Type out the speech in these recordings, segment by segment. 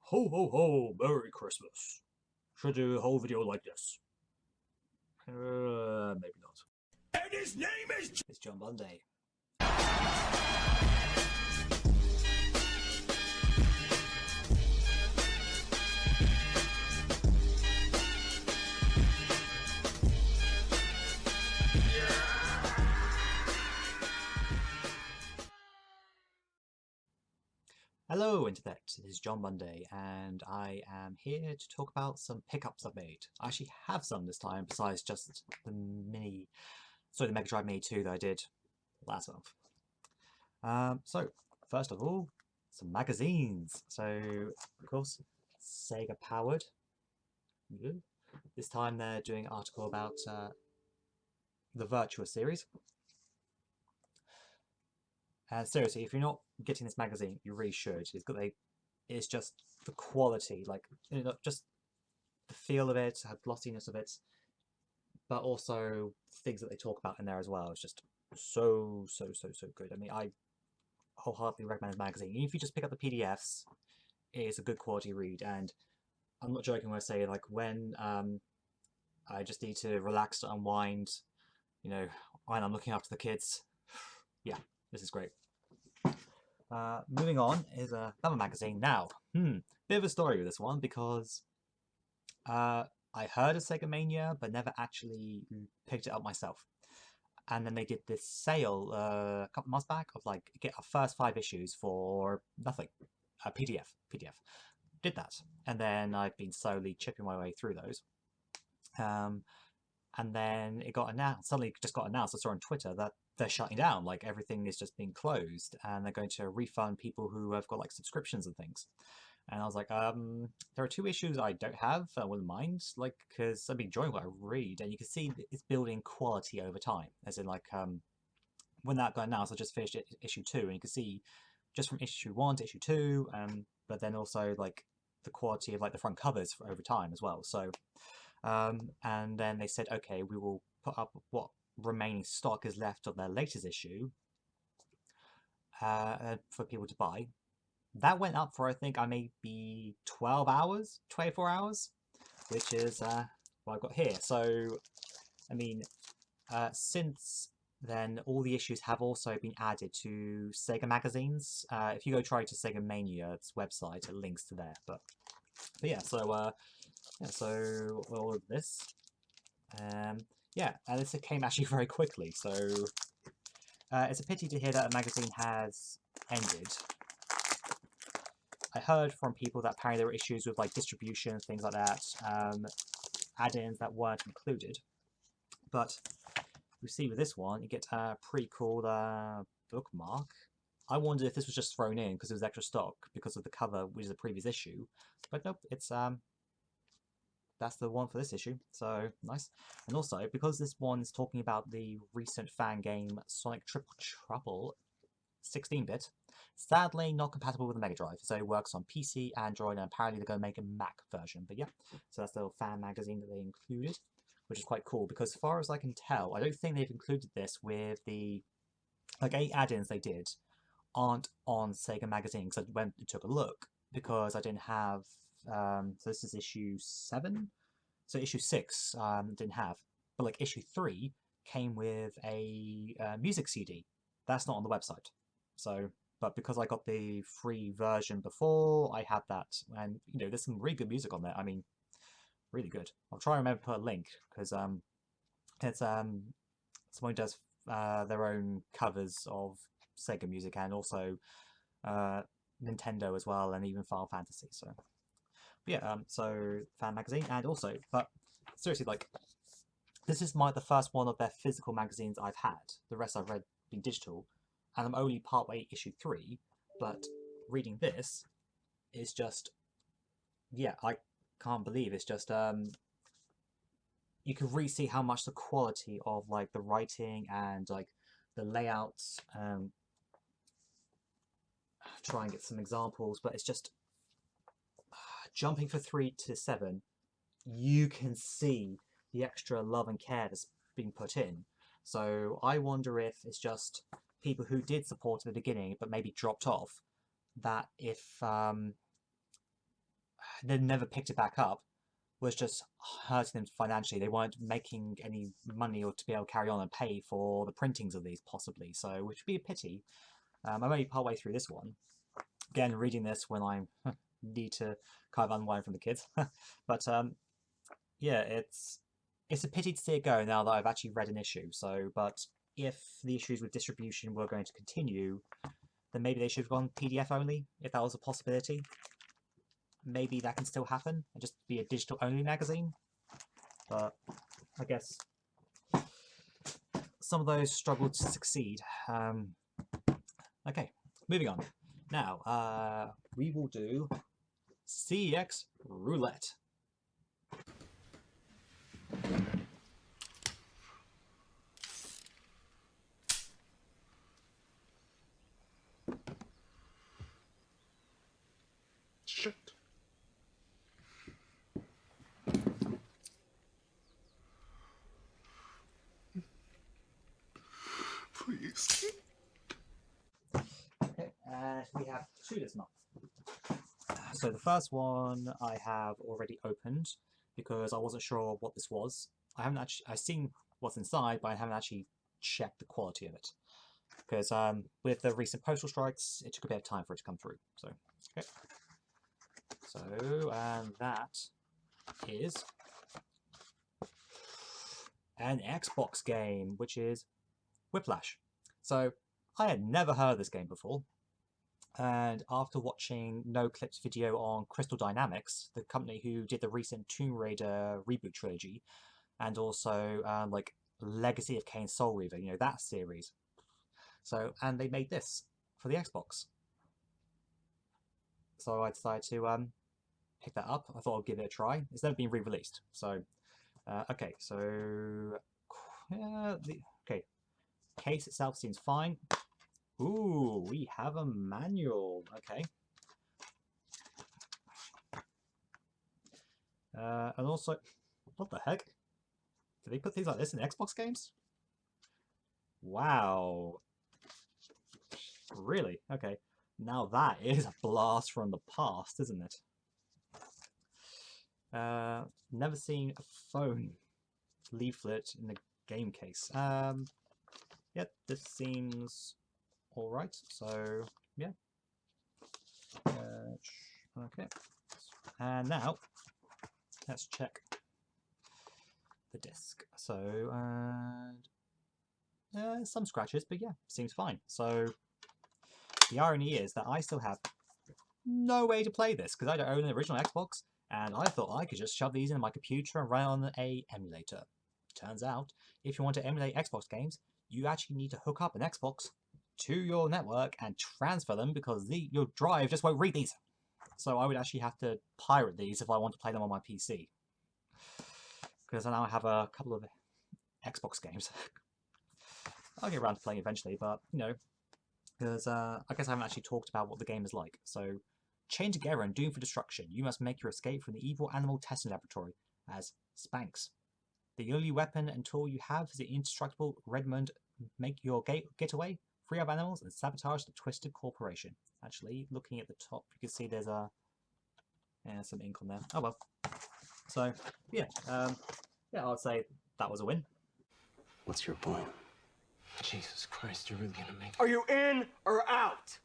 Ho ho ho, Merry Christmas. Should do a whole video like this. Maybe not. And his name is... It's John Monday. Hello Internet, this is John Monday and I am here to talk about some pickups I've made. I actually have some this time besides just the Mega Drive Mini 2 that I did last month. So first of all, some magazines. So of course, Sega Powered. This time they're doing an article about the Virtua series. And seriously, if you're not getting this magazine, you really should. It's just the quality, like just the feel of it, the glossiness of it, but also things that they talk about in there as well. It's just so good. I mean, I wholeheartedly recommend this magazine. Even if you just pick up the PDFs, it is a good quality read. And I'm not joking when I say, like, when I just need to relax to unwind, when I'm looking after the kids, yeah. This is great. Moving on is another magazine now. Bit of a story with this one because I heard of Sega Mania but never actually picked it up myself. And then they did this sale a couple months back of like get our first 5 issues for nothing. PDF. Did that. And then I've been slowly chipping my way through those. And then it got announced, suddenly just got announced, I saw on Twitter that they're shutting down, like everything is just being closed and they're going to refund people who have got like subscriptions and things. And I was like, there are 2 issues I don't have, I wouldn't mind, like, because I've been enjoying what I read and you can see it's building quality over time. As in like, when that got announced, I just finished issue 2 and you can see just from issue 1 to issue 2, but then also like the quality of like the front covers over time as well. So, and then they said, okay, we will put up what remaining stock is left of their latest issue for people to buy. That went up for, I think, maybe 12 hours, 24 hours, which is what I've got here. So, I mean, since then, all the issues have also been added to Sega magazines. If you go try to Sega Mania's website, it links to there. But yeah, so so all of this. Yeah, and this came actually very quickly, so it's a pity to hear that a magazine has ended. I heard from people that apparently there were issues with like distribution, things like that, add-ins that weren't included. But you see with this one, you get a pretty cool bookmark. I wondered if this was just thrown in because it was extra stock because of the cover, which is a previous issue. But nope, it's that's the one for this issue, so nice. And also, because this one's talking about the recent fan game Sonic Triple Trouble 16-bit, sadly not compatible with the Mega Drive, so it works on PC, Android, and apparently they're going to make a Mac version. But yeah, so that's the little fan magazine that they included, which is quite cool, because as far as I can tell, I don't think they've included this with the, like, 8 add-ins they did aren't on Sega Magazine, because I went and took a look, because I didn't have so this is issue 7. So issue 6 didn't have, but like issue 3 came with a music CD. That's not on the website. So, but because I got the free version before, I have that, and there's some really good music on there. I mean, really good. I'll try and remember to put a link because it's someone who does their own covers of Sega music and also Nintendo as well, and even Final Fantasy. So. But yeah, so fan magazine, and also, but seriously, like, this is the first one of their physical magazines I've had. The rest I've read been digital, and I'm only partway issue 3, but reading this is just, yeah, I can't believe it's just, you can really see how much the quality of, like, the writing and, like, the layouts, try and get some examples, but it's just, jumping from 3 to 7, you can see the extra love and care that's being put in. So I wonder if it's just people who did support at the beginning but maybe dropped off, that if they never picked it back up was just hurting them financially. They weren't making any money or to be able to carry on and pay for the printings of these, possibly. So, which would be a pity. I'm only partway through this one. Again, reading this when I need to kind of unwind from the kids. But yeah, it's a pity to see it go now that I've actually read an issue. So, but if the issues with distribution were going to continue, then maybe they should have gone PDF only, if that was a possibility. Maybe that can still happen and just be a digital only magazine. But I guess some of those struggled to succeed. Okay, moving on. Now, we will do CX Roulette. Shit. Please. Okay, we have two this month. So the first one I have already opened because I wasn't sure what this was. I've seen what's inside, but I haven't actually checked the quality of it. Because with the recent postal strikes, it took a bit of time for it to come through. So, okay. So, and that is an Xbox game, which is Whiplash. So, I had never heard of this game before. And after watching Noclip's video on Crystal Dynamics, the company who did the recent Tomb Raider reboot trilogy, and also like Legacy of Kain Soul Reaver, you know, that series. So, and they made this for the Xbox. So I decided to pick that up. I thought I'd give it a try. It's never been re-released. So, okay, so okay, case itself seems fine. Ooh, we have a manual. Okay. And also, what the heck? Did they put things like this in Xbox games? Wow. Really? Okay. Now that is a blast from the past, isn't it? Never seen a phone leaflet in the game case. Yep, this seems alright, so yeah. Okay. And now, let's check the disc. So, some scratches, but yeah, seems fine. So, the irony is that I still have no way to play this because I don't own an original Xbox, and I thought I could just shove these in my computer and run on an emulator. Turns out, if you want to emulate Xbox games, you actually need to hook up an Xbox to your network and transfer them because your drive just won't read these. So I would actually have to pirate these if I want to play them on my PC. Because now I have a couple of Xbox games. I'll get around to playing eventually, but, you know, because I guess I haven't actually talked about what the game is like. So, chained together and doomed for destruction, you must make your escape from the evil animal testing laboratory as Spanx. The only weapon and tool you have is the indestructible Redmond. Make your getaway, free up animals, and sabotage the Twisted Corporation. Actually, looking at the top, you can see there's some ink on there. Oh well. So, yeah, yeah, I'd say that was a win. What's your point? Jesus Christ, you're really gonna make... Are you in or out?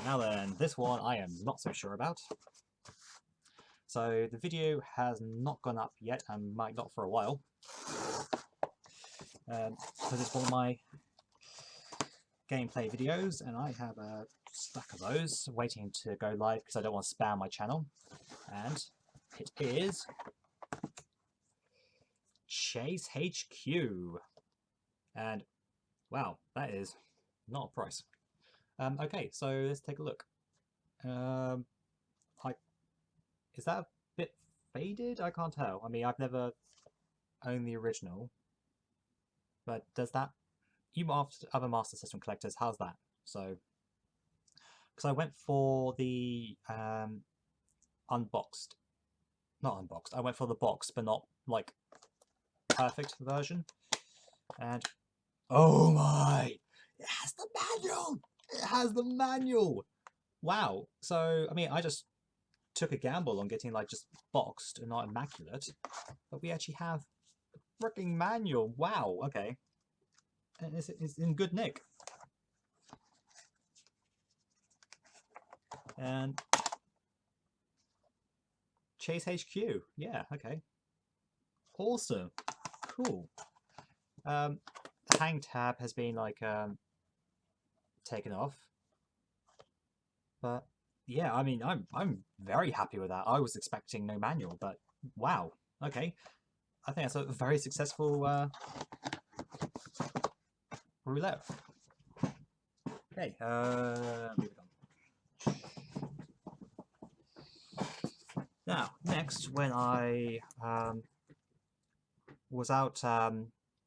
Now then, this one I am not so sure about. So the video has not gone up yet and might not for a while. Because it's one of my gameplay videos and I have a stack of those waiting to go live because I don't want to spam my channel. And it is Chase HQ. And wow, that is not a price. Okay, so let's take a look. Is that a bit faded? I can't tell. I mean, I've never owned the original. But does that... You other Master System collectors, how's that? So, because I went for the unboxed. Not unboxed. I went for the box, but not, like, perfect version. And oh my! It has the manual! It has the manual! Wow. So, I mean, I just took a gamble on getting, like, just boxed and not immaculate. But we actually have a freaking manual. Wow, okay. And it's in good nick. And Chase HQ. Yeah, okay. Awesome. Cool. The hang tab has been, like, taken off. But yeah, I mean, I'm very happy with that. I was expecting no manual, but wow. Okay, I think that's a very successful roulette. Okay, moving on. Now, next, when I was out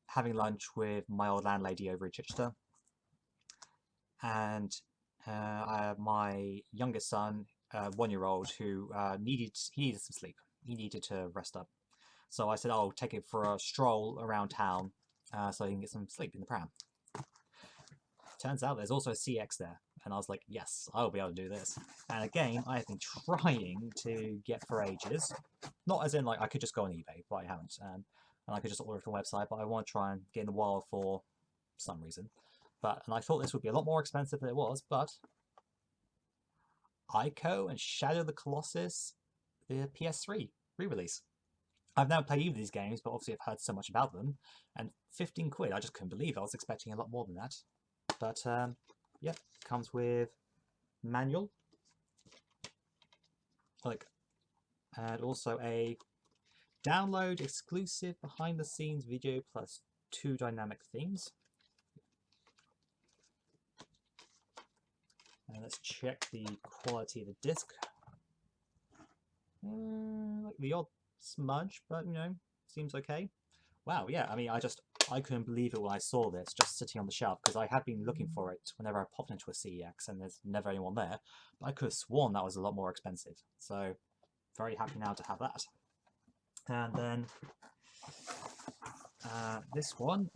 having lunch with my old landlady over in Chichester, and my youngest son, 1-year-old, who needed some sleep. He needed to rest up. So I said, I'll take it for a stroll around town so he can get some sleep in the pram. Turns out there's also a CX there. And I was like, yes, I'll be able to do this. And again, I have been trying to get for ages. Not as in, like, I could just go on eBay, but I haven't. And I could just order it from the website, but I want to try and get in the wild for some reason. And I thought this would be a lot more expensive than it was, but Ico and Shadow of the Colossus, the PS3 re-release. I've never played either of these games, but obviously I've heard so much about them. And 15 quid, I just couldn't believe it. I was expecting a lot more than that. But, yeah, comes with manual. And also a download exclusive behind-the-scenes video plus 2 dynamic themes. And let's check the quality of the disc. Like the odd smudge, but you know, seems okay. Wow, yeah, I mean, I couldn't believe it when I saw this just sitting on the shelf, because I had been looking for it whenever I popped into a CEX and there's never anyone there, but I could have sworn that was a lot more expensive. So, very happy now to have that. And then, this one,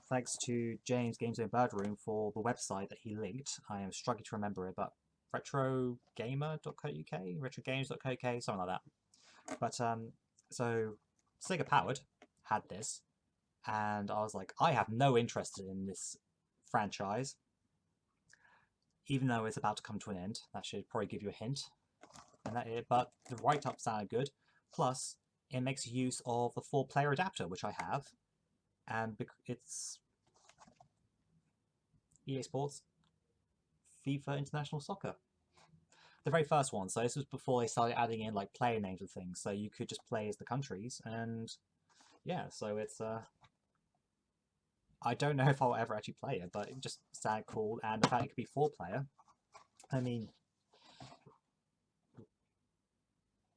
thanks to James Games in Birdroom for the website that he linked. I am struggling to remember it, but retrogamer.co.uk, retrogames.co.uk, something like that. But so Sega Powered had this, and I was like, I have no interest in this franchise, even though it's about to come to an end. That should probably give you a hint. But the write-up sounded good. Plus, it makes use of the 4-player adapter, which I have, and it's EA Sports FIFA International Soccer. The very first one, so this was before they started adding in like player names and things, so you could just play as the countries, and yeah, so it's I don't know if I'll ever actually play it, but it just sounded cool, and the fact it could be 4-player, I mean,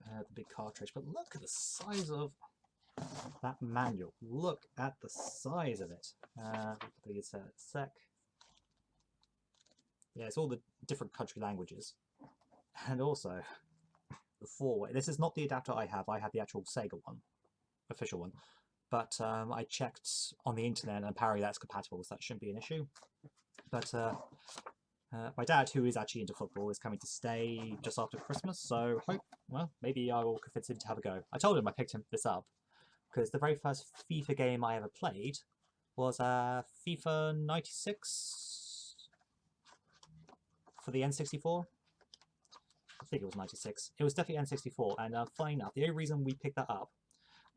the big cartridge, but look at the size of that manual. Look at the size of it. Please sec. Yeah, it's all the different country languages. And also, the 4-way. This is not the adapter I have the actual Sega one, official one. But I checked on the internet, and apparently that's compatible, so that shouldn't be an issue. But my dad, who is actually into football, is coming to stay just after Christmas, so maybe I will convince him to have a go. I told him I picked this up because the very first FIFA game I ever played was FIFA 96 for the N64. I think it was 96. It was definitely N64, and funny enough, the only reason we picked that up,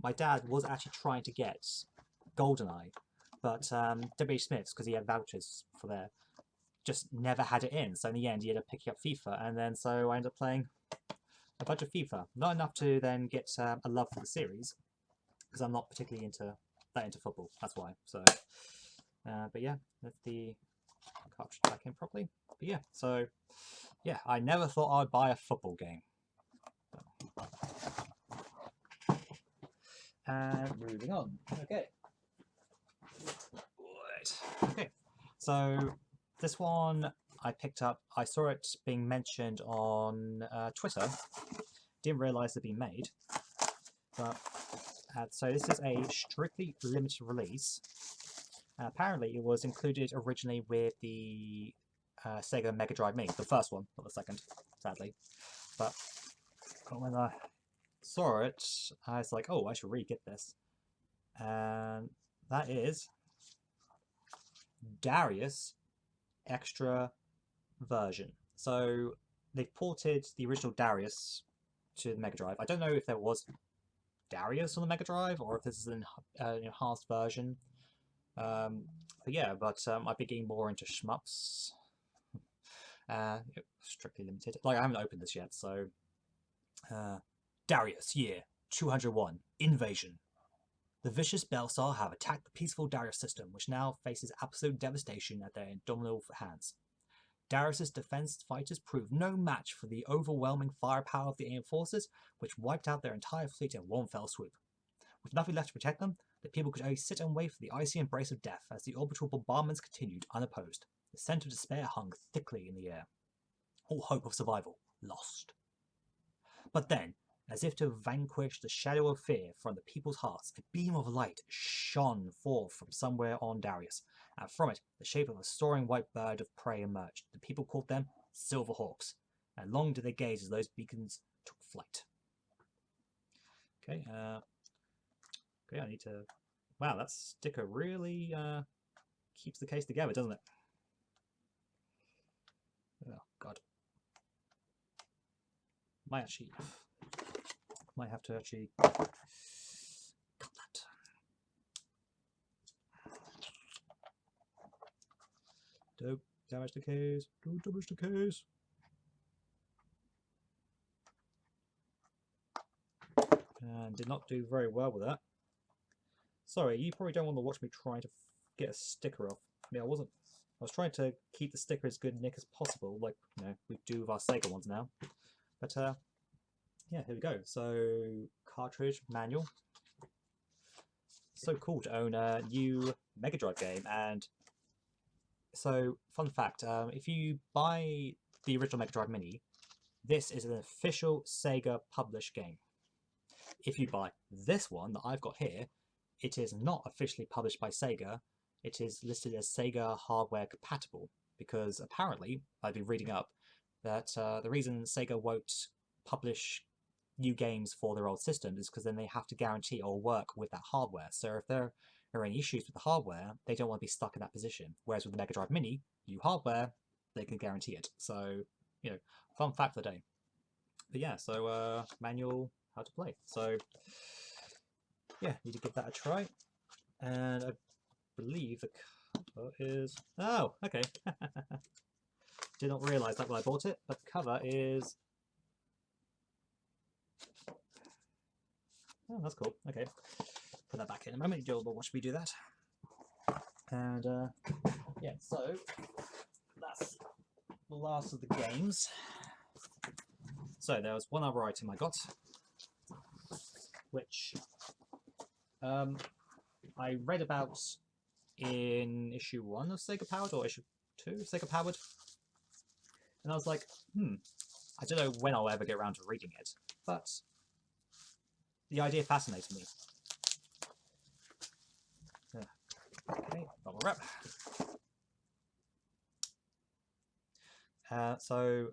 my dad was actually trying to get GoldenEye, but W.H. Smith's, because he had vouchers for there, just never had it in, so in the end he ended up picking up FIFA, and then so I ended up playing a bunch of FIFA. Not enough to then get a love for the series, because I'm not particularly into football, that's why. So, but yeah, let the cartridge back in properly. But yeah, so yeah, I never thought I'd buy a football game. And moving on. Okay. Right. Okay. So this one I picked up. I saw it being mentioned on Twitter. Didn't realise it'd been made. But So this is a strictly limited release. Apparently, it was included originally with the Sega Mega Drive Mini, the first one, not the second, sadly. But when I saw it, I was like, oh, I should really get this. And that is Darius Extra version. So they've ported the original Darius to the Mega Drive. I don't know if there was Darius on the Mega Drive or if this is an enhanced version. But yeah, I've been getting more into shmups. Strictly limited. Like, I haven't opened this yet, so... Darius, year 201, Invasion. The vicious Belsar have attacked the peaceful Darius system, which now faces absolute devastation at their indomitable hands. Darius's defense fighters proved no match for the overwhelming firepower of the alien forces, which wiped out their entire fleet in one fell swoop. With nothing left to protect them, the people could only sit and wait for the icy embrace of death as the orbital bombardments continued unopposed. The scent of despair hung thickly in the air. All hope of survival lost. But then, as if to vanquish the shadow of fear from the people's hearts, a beam of light shone forth from somewhere on Darius, and from it, the shape of a soaring white bird of prey emerged. The people called them Silver Hawks, and long did they gaze as those beacons took flight. Okay, I need to... Wow, that sticker really keeps the case together, doesn't it? Oh, God. Might have to actually cut that. Don't damage the case. Don't damage the case. And did not do very well with that. Sorry, you probably don't want to watch me trying to get a sticker off. I mean, I was trying to keep the sticker as good nick as possible, like, you know, we do with our Sega ones now. But yeah, here we go. So, cartridge manual. So cool to own a new Mega Drive game. And so, fun fact, if you buy the original Mega Drive Mini, this is an official Sega published game. If you buy this one that I've got here, it is not officially published by Sega. It is listed as Sega hardware compatible, because apparently, I've been reading up, that the reason Sega won't publish new games for their old systems is because then they have to guarantee it will work with that hardware. So if there are any issues with the hardware, they don't want to be stuck in that position. Whereas with the Mega Drive Mini, new hardware, they can guarantee it. So, you know, fun fact of the day. But yeah, so manual, how to play. So yeah, need to give that a try. And I believe the cover is... Oh, okay. Did not realise that when I bought it, but the cover is... Oh, that's cool. Okay. Put that back in a moment. You'll watch me do that. And yeah, so that's the last of the games. So there was one other item I got, which I read about in issue 1 of Sega Powered, or issue 2 of Sega Powered. And I was like, I don't know when I'll ever get around to reading it, but the idea fascinated me. Okay, bubble wrap. So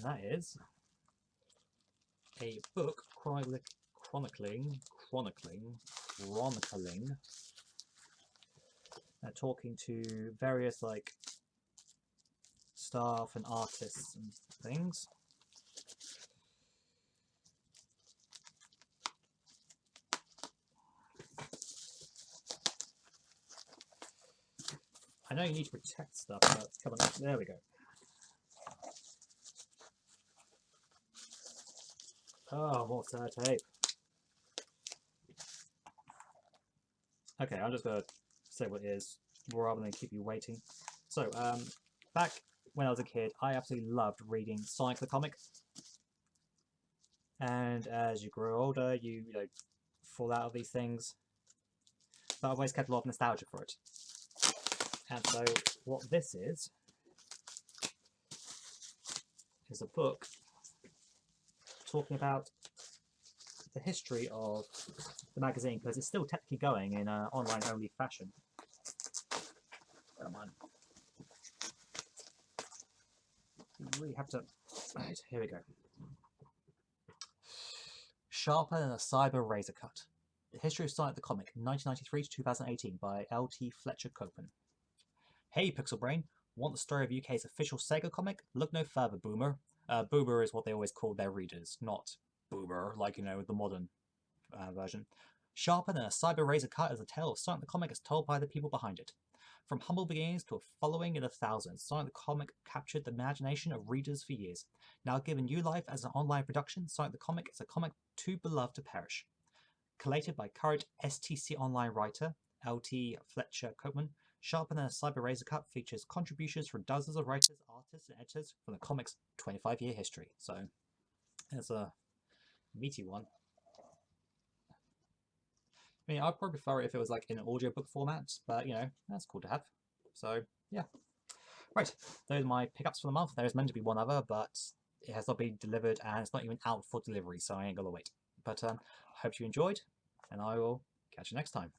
that is a book chronicling, talking to various like staff and artists and things. I know you need to protect stuff, but come on, there we go. Oh, more sad tape. Okay, I'm just going to say what it is, rather than keep you waiting. So, back when I was a kid, I absolutely loved reading Sonic the Comic. And as you grow older, you know, fall out of these things. But I've always kept a lot of nostalgia for it. And so, what this is a book talking about the history of the magazine, because it's still technically going in an online-only fashion. Come on. You really have to... Right, here we go. Sharper Than a Cyber Razor Cut. The History of Sonic the Comic, 1993 to 2018 by L.T. Fletcher Copen. Hey, Pixel Brain. Want the story of UK's official Sega comic? Look no further, Boomer. Boomer is what they always call their readers, not Boomer, like, you know, the modern version. Sharper Than a Cyber Razor Cut is a tale of Sonic the Comic as told by the people behind it. From humble beginnings to a following in the thousands, Sonic the Comic captured the imagination of readers for years. Now given new life as an online production, Sonic the Comic is a comic too beloved to perish. Collated by current STC Online writer, L.T. Fletcher Copeman, Sharper Than a Cyber Razor Cut features contributions from dozens of writers, artists, and editors from the comic's 25-year history. So, it's a meaty one. I mean, I'd probably prefer it if it was like in an audiobook format, but, you know, that's cool to have. So, yeah. Right, those are my pickups for the month. There is meant to be one other, but it has not been delivered, and it's not even out for delivery, so I ain't gonna wait. But I hope you enjoyed, and I will catch you next time.